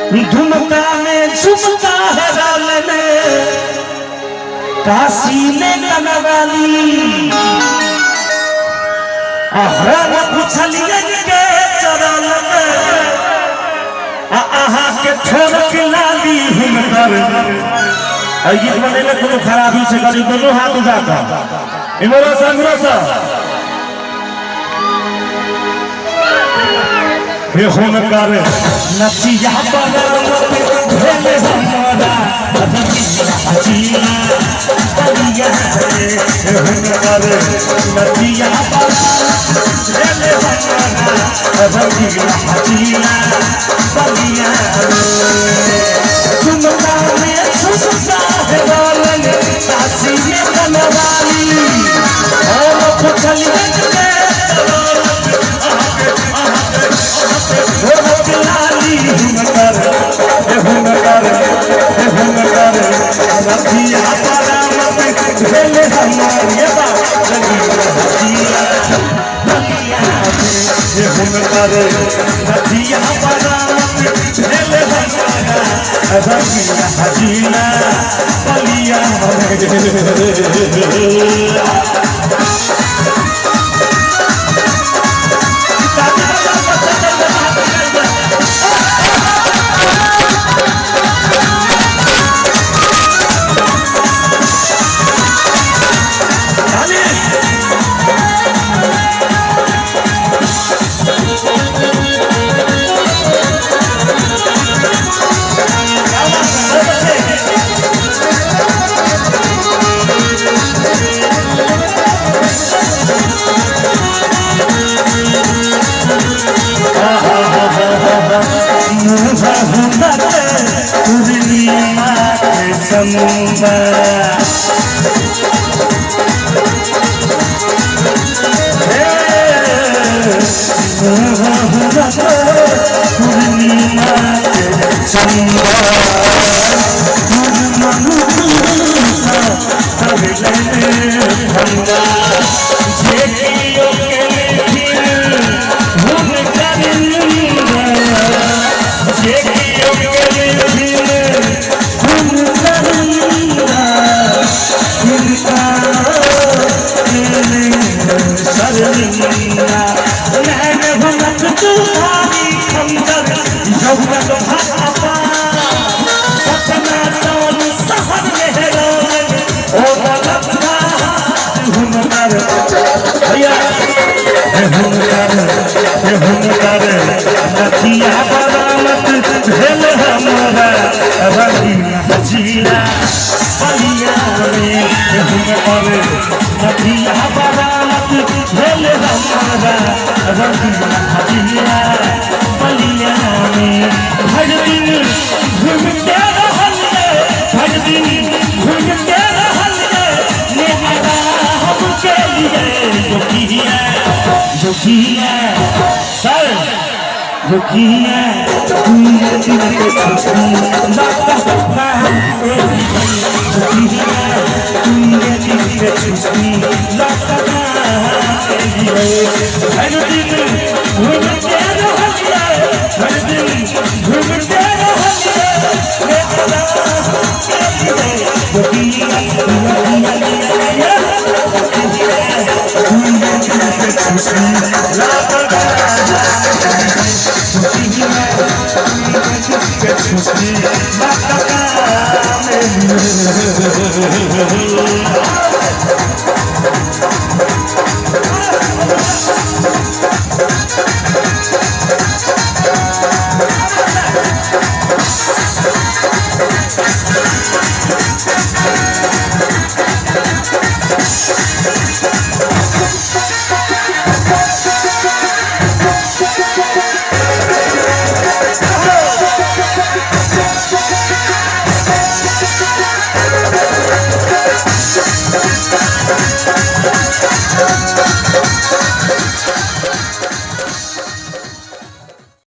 झुमका में झुमका है डालने काशी में कनवाली अहरन पुछलिए के चरण आहा के छोड़ के लाली हुनकर ये बने में कोनो खराबी से करी दोनों हाथ उठाकर इमोरा संग्रह हे हुनकर नचिया भेले हमारा जीना बलिया हे हुनकर नचिया भेले हमारा जीना बलिया झुमका में झुमका है डालन काशी में कनवाली और पुछलिए के लाली हुनकर नथिया बरामद भेले हमारे हुनकर नथिया बरामद भेले हमारा हजीना बलिया नथिया बरामद भेले हमारा जीना बलिया हुनकर नथिया बरामद भेले हमारा जीना बलिया हर दिन घूमते रहलिए हर दिन घूमते रहलिए नेहरा हमके लिए जोगिया सर जोगिया दुनिया दिन के खुशी लगता है जोगिया दुनिया दिन के खुशी लगता है हर दिन घूमते रहलिए हर दिन घूमते रहलिए मेरा जोगिया